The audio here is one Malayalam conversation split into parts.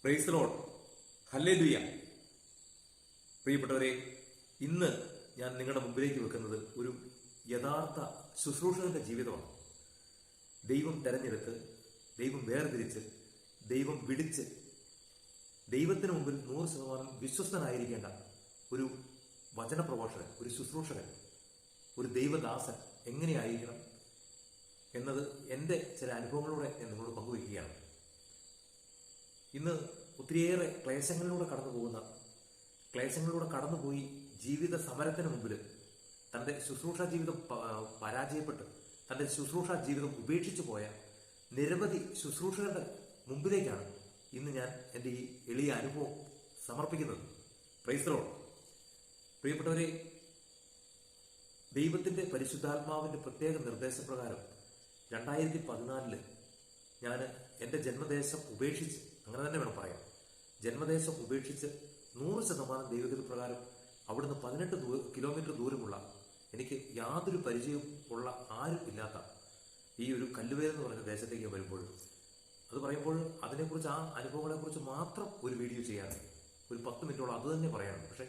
Praise the Lord. ഹല്ലേലൂയ. പ്രിയപ്പെട്ടവരെ, ഇന്ന് ഞാൻ നിങ്ങളുടെ മുമ്പിലേക്ക് വെക്കുന്നത് ഒരു യഥാർത്ഥ ശുശ്രൂഷകന്റെ ജീവിതമാണ്. ദൈവം തെരഞ്ഞെടുത്ത്, ദൈവം വേർതിരിച്ച്, ദൈവം വിളിച്ച്, ദൈവത്തിന് മുമ്പിൽ 100% വിശ്വസ്തനായിരിക്കേണ്ട ഒരു വചനപ്രഭാഷകൻ, ഒരു ശുശ്രൂഷകൻ, ഒരു ദൈവദാസൻ എങ്ങനെയായിരിക്കണം എന്നത് എൻ്റെ ചില അനുഭവങ്ങളിലൂടെ ഞാൻ നിങ്ങളോട് പങ്കുവയ്ക്കുകയാണ്. ഇന്ന് ഒത്തിരിയേറെ ക്ലേശങ്ങളിലൂടെ കടന്നുപോയി ജീവിത സമരത്തിന് മുമ്പിൽ തൻ്റെ ശുശ്രൂഷ ജീവിതം പരാജയപ്പെട്ട് തൻ്റെ ശുശ്രൂഷ ജീവിതം ഉപേക്ഷിച്ചു പോയ നിരവധി ശുശ്രൂഷകരുടെ മുമ്പിലേക്കാണ് ഇന്ന് ഞാൻ എൻ്റെ ഈ എളിയ അനുഭവം സമർപ്പിക്കുന്നത്. Praise the Lord. പ്രിയപ്പെട്ടവരെ, ദൈവത്തിൻ്റെ പരിശുദ്ധാത്മാവിൻ്റെ പ്രത്യേക നിർദ്ദേശപ്രകാരം 2014 ഞാൻ എൻ്റെ ജന്മദേശം ഉപേക്ഷിച്ച്, അങ്ങനെ തന്നെ വേണം പറയാം, ജന്മദേശം ഉപേക്ഷിച്ച് 100% ദൈവഗതി പ്രകാരം അവിടുന്ന് 18 കിലോമീറ്റർ ദൂരമുള്ള, എനിക്ക് യാതൊരു പരിചയവും ഉള്ള ആരും ഇല്ലാത്ത ഈ ഒരു കല്ലുവേൽ എന്ന് പറയുന്ന ദേശത്തേക്ക് വരുമ്പോൾ, അത് പറയുമ്പോൾ അതിനെക്കുറിച്ച്, ആ അനുഭവങ്ങളെക്കുറിച്ച് മാത്രം ഒരു വീഡിയോ ചെയ്യാറുണ്ട്. ഒരു 10 മിനിറ്റോളം അത് തന്നെ പറയാനുണ്ട്. പക്ഷേ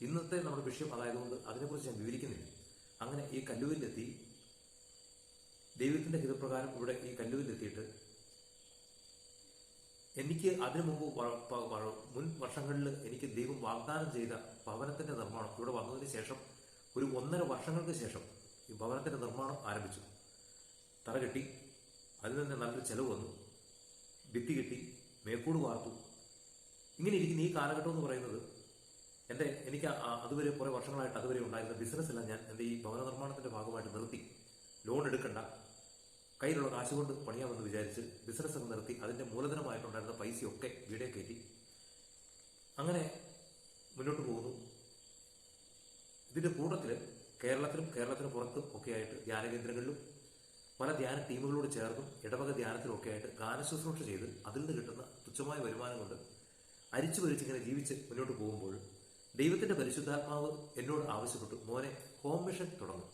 ഇന്നത്തെ നമ്മുടെ വിഷയം അതായതുകൊണ്ട് അതിനെക്കുറിച്ച് ഞാൻ വിവരിക്കുന്നില്ല. അങ്ങനെ ഈ കല്ലുവേലിലെത്തി, ദൈവത്തിൻ്റെ ഹിതപ്രകാരം ഇവിടെ ഈ കല്ലുവേലിലെത്തിയിട്ട് എനിക്ക് അതിനു മുമ്പ് മുൻ വർഷങ്ങളിൽ എനിക്ക് ദൈവം വാഗ്ദാനം ചെയ്ത ഭവനത്തിന്റെ നിർമ്മാണം ഇവിടെ വന്നതിന് ശേഷം ഒരു 1.5 വർഷങ്ങൾക്ക് ശേഷം ഈ ഭവനത്തിന്റെ നിർമ്മാണം ആരംഭിച്ചു. തറ കെട്ടി, അതിൽ നിന്ന് നല്ലൊരു ചെലവ് വന്നു, ഭിത്തി കെട്ടി, മേക്കൂട് വാർത്തു. ഇങ്ങനെ ഇരിക്കുന്ന ഈ കാലഘട്ടം എന്ന് പറയുന്നത് എനിക്ക് അതുവരെ കുറേ വർഷങ്ങളായിട്ട് അതുവരെ ഉണ്ടായിരുന്ന ബിസിനസ് എല്ലാം ഞാൻ എൻ്റെ ഈ ഭവന നിർമ്മാണത്തിന്റെ ഭാഗമായിട്ട് നിർത്തി. ലോൺ എടുക്കണ്ട, കയ്യിലുള്ള കാശ് കൊണ്ട് പണിയാമെന്ന് വിചാരിച്ച് ബിസിനസ് ഒക്കെ നിർത്തി അതിൻ്റെ മൂലധനമായിട്ടുണ്ടായിരുന്ന പൈസയൊക്കെ വീടേ കയറ്റി അങ്ങനെ മുന്നോട്ട് പോകുന്നു. ഇതിൻ്റെ കൂട്ടത്തിൽ കേരളത്തിന് പുറത്തും ഒക്കെ ആയിട്ട് ധ്യാനകേന്ദ്രങ്ങളിലും പല ധ്യാന ടീമുകളോട് ചേർന്നും ഇടവക ധ്യാനത്തിലും ഒക്കെ ആയിട്ട് ഗാനശുശ്രൂഷ ചെയ്ത് അതിൽ നിന്ന് കിട്ടുന്ന തുച്ഛമായ വരുമാനം കൊണ്ട് അരിച്ചു ഭരിച്ചിങ്ങനെ ജീവിച്ച് മുന്നോട്ട് പോകുമ്പോൾ ദൈവത്തിൻ്റെ പരിശുദ്ധാത്മാവ് എന്നോട് ആവശ്യപ്പെട്ടു, മോനെ ഹോം മിഷൻ തുടങ്ങും.